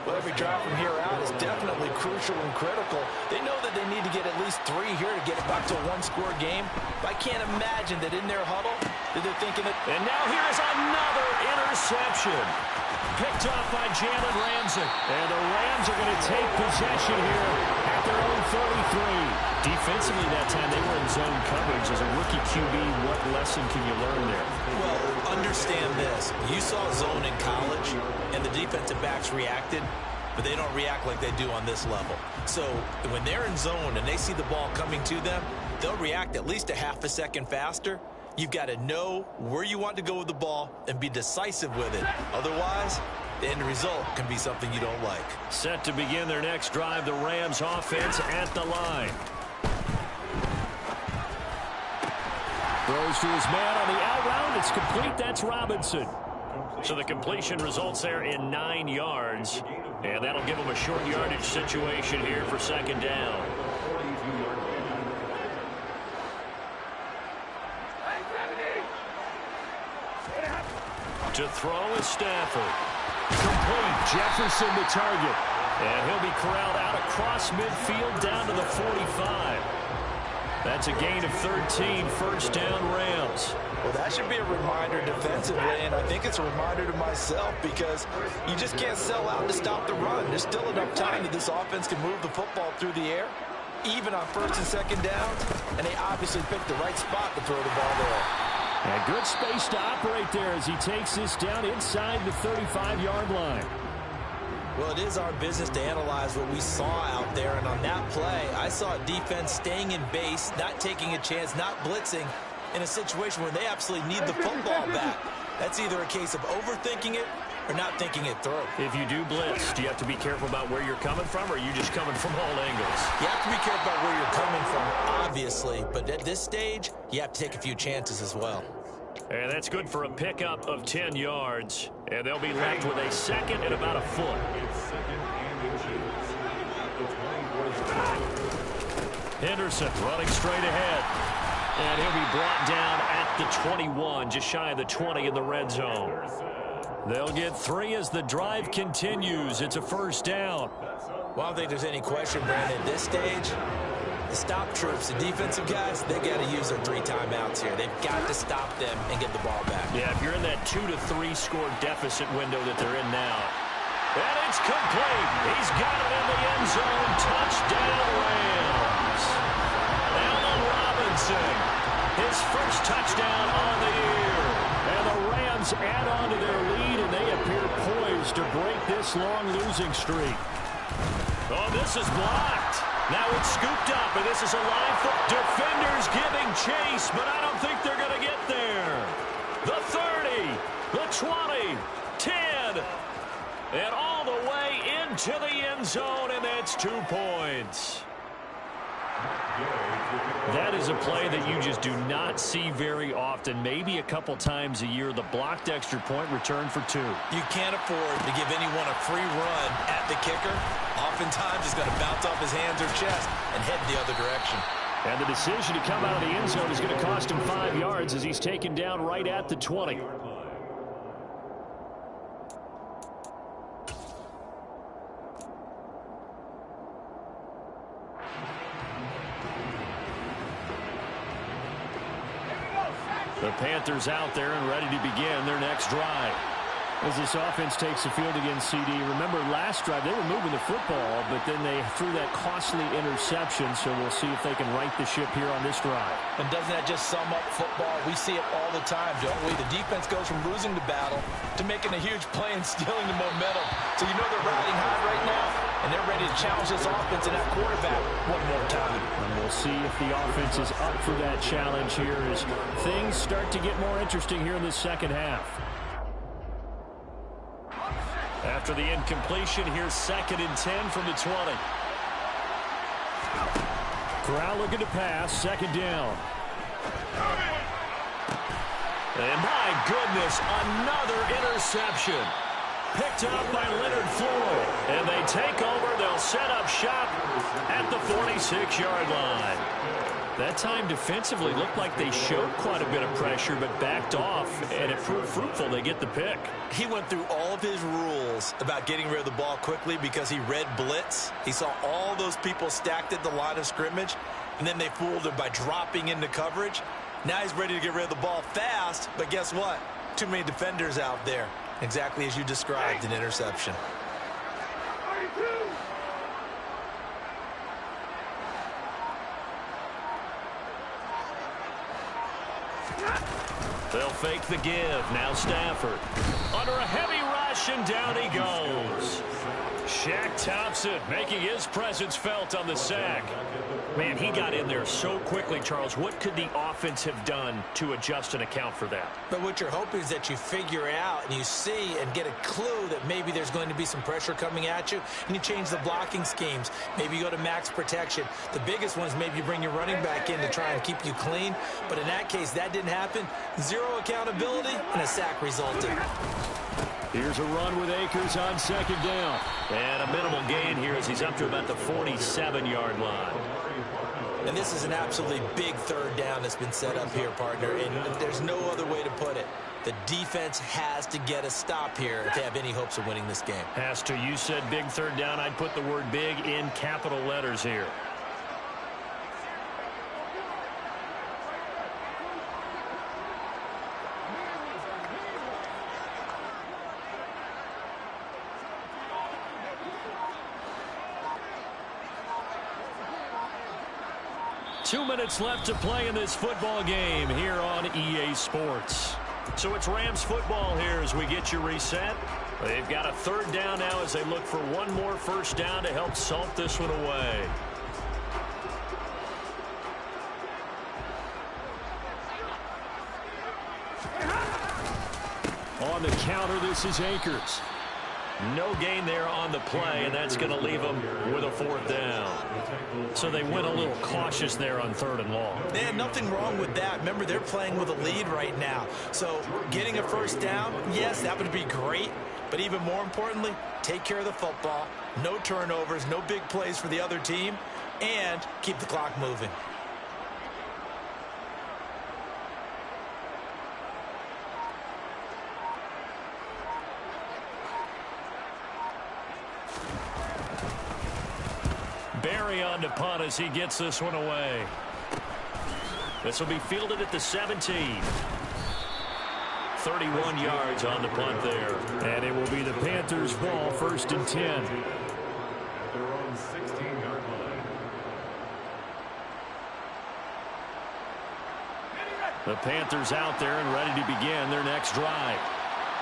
Speaker 3: Well, every drive from here out is definitely crucial and critical. They know that they need to get at least 3 here to get it back to a 1-score game. But I can't imagine that in their huddle that they're thinking that.
Speaker 1: And now here's another interception. Picked off by Jalen Ramsey. And the Rams are going to take possession here at their own 33. Defensively that time, they were in zone coverage. As a rookie QB, what lesson can you learn there?
Speaker 3: Well, understand this. You saw zone in college, and the defensive backs reacted, but they don't react like they do on this level. So when they're in zone and they see the ball coming to them, they'll react at least a half a second faster. You've got to know where you want to go with the ball and be decisive with it. Otherwise, the end result can be something you don't like.
Speaker 1: Set to begin their next drive, the Rams offense at the line. Throws to his man on the out route. It's complete. That's Robinson. So the completion results there in 9 yards. And that'll give him a short yardage situation here for 2nd down. To throw is Stafford. Complete. Jefferson the target. And he'll be corralled out across midfield down to the 45. That's a gain of 13, 1st down Rams.
Speaker 3: Well, that should be a reminder defensively, and I think it's a reminder to myself because you just can't sell out to stop the run. There's still enough time that this offense can move the football through the air, even on 1st and 2nd downs, and they obviously picked the right spot to throw the ball there.
Speaker 1: And good space to operate there as he takes this down inside the 35-yard line.
Speaker 3: Well, it is our business to analyze what we saw out there, and on that play, I saw a defense staying in base, not taking a chance, not blitzing in a situation where they absolutely need the football back. That's either a case of overthinking it or not thinking it through.
Speaker 1: If you do blitz, do you have to be careful about where you're coming from, or are you just coming from all angles?
Speaker 3: You have to be careful about where you're coming from, obviously, but at this stage, you have to take a few chances as well.
Speaker 1: And that's good for a pickup of 10 yards. And they'll be left with a second and about a foot. Henderson running straight ahead. And he'll be brought down at the 21, just shy of the 20 in the red zone. They'll get 3 as the drive continues. It's a first down.
Speaker 3: Well, I don't think there's any question, Brandon, at this stage, the stop troops, the defensive guys, they got to use their 3 timeouts here. They've got to stop them and get the ball back.
Speaker 1: Yeah, if you're in that 2 to 3 score deficit window that they're in now. And it's complete. He's got it in the end zone. Touchdown, Rams. Allen Robinson, his first touchdown on the year. And the Rams add on to their lead, and they appear poised to break this long losing streak. Oh, this is blocked. Now it's scooped up, and this is a line for defenders giving chase, but I don't think they're going to get there. The 30, the 20, 10, and all the way into the end zone, and that's 2 points. That is a play that you just do not see very often. Maybe a couple times a year, the blocked extra point return for 2.
Speaker 3: You can't afford to give anyone a free run at the kicker. Oftentimes, he's going to bounce off his hands or chest and head the other direction.
Speaker 1: And the decision to come out of the end zone is going to cost him 5 yards as he's taken down right at the 20. The Panthers out there and ready to begin their next drive. As this offense takes the field against CD, remember last drive they were moving the football, but then they threw that costly interception, so we'll see if they can right the ship here on this drive.
Speaker 3: And doesn't that just sum up football? We see it all the time, don't we? The defense goes from losing the battle to making a huge play and stealing the momentum. So you know they're riding high right now, and they're ready to challenge this offense and that quarterback one more time.
Speaker 1: And we'll see if the offense is up for that challenge here as things start to get more interesting here in the second half. After the incompletion, here's 2nd and 10 from the 20. Corral looking to pass, 2nd down. And my goodness, another interception. Picked up by Leonard Floyd. And they take over. They'll set up shop at the 46-yard line. That time defensively looked like they showed quite a bit of pressure but backed off, and it proved fruitful. They get the pick.
Speaker 3: He went through all of his rules about getting rid of the ball quickly because he read blitz. He saw all those people stacked at the line of scrimmage, and then they fooled him by dropping into coverage. Now he's ready to get rid of the ball fast, but guess what? Too many defenders out there. Exactly as you described, an interception.
Speaker 1: They'll fake the give. Now Stafford. Under a heavy rush, and down he goes. Shaq Thompson making his presence felt on the sack. Man, he got in there so quickly, Charles. What could the offense have done to adjust and account for that?
Speaker 3: But what you're hoping is that you figure out and you see and get a clue that maybe there's going to be some pressure coming at you, and you change the blocking schemes. Maybe you go to max protection. The biggest one is maybe you bring your running back in to try and keep you clean. But in that case, that didn't happen. 0 accountability, and a sack resulted.
Speaker 1: Here's a run with Akers on 2nd down. And a minimal gain here as he's up to about the 47-yard line.
Speaker 3: And this is an absolutely big 3rd down that's been set up here, partner. And there's no other way to put it. The defense has to get a stop here if they have any hopes of winning this game.
Speaker 1: Has to. You said big 3rd down. I'd put the word big in capital letters here. Two minutes left to play in this football game here on EA Sports. So it's Rams football here as we get you reset. They've got a 3rd down now as they look for one more first down to help salt this one away. On the counter, this is Akers. No gain there on the play, and that's going to leave them with a 4th down. So they went a little cautious there on 3rd and long.
Speaker 3: Yeah, nothing wrong with that. Remember, they're playing with a lead right now. So getting a 1st down, yes, that would be great. But even more importantly, take care of the football. No turnovers, no big plays for the other team, and keep the clock moving.
Speaker 1: Barry on to punt as he gets this one away. This will be fielded at the 17. 31 yards on the punt there. And it will be the Panthers' ball, 1st and 10.
Speaker 2: At their own 16-yard line.
Speaker 1: The Panthers out there and ready to begin their next drive.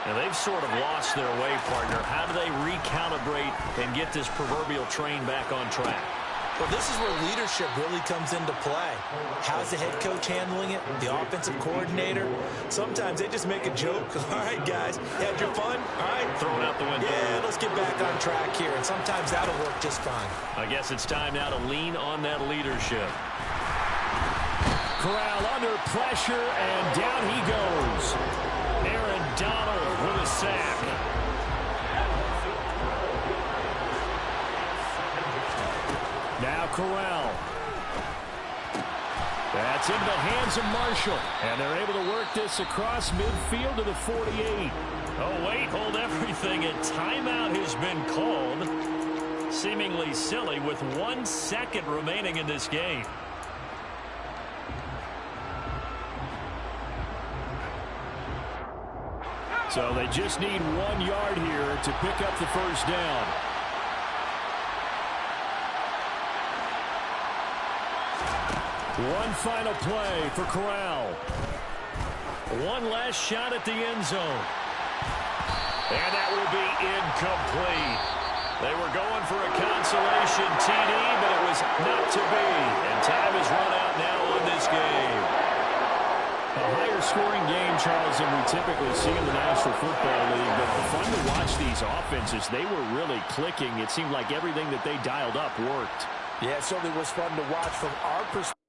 Speaker 1: Now they've sort of lost their way, partner. How do they recalibrate and get this proverbial train back on track?
Speaker 3: Well, this is where leadership really comes into play. How's the head coach handling it? The offensive coordinator? Sometimes they just make a joke. All right, guys, had your fun? All right.
Speaker 1: Throwing out the window.
Speaker 3: Yeah, let's get back on track here. And sometimes that'll work just fine.
Speaker 1: I guess it's time now to lean on that leadership. Corral under pressure, and down he goes. Aaron Donald with a sack. Now Corral. That's into the hands of Marshall. And they're able to work this across midfield to the 48. Oh, wait, hold everything. A timeout has been called. Seemingly silly with 1 second remaining in this game. So they just need 1 yard here to pick up the 1st down. One final play for Corral. One last shot at the end zone. And that will be incomplete. They were going for a consolation TD, but it was not to be. And time is run out now on this game. A higher scoring game, Charles, than we typically see in the National Football League. But fun to watch these offenses. They were really clicking. It seemed like everything that they dialed up worked.
Speaker 3: Yeah, it certainly was fun to watch from our perspective.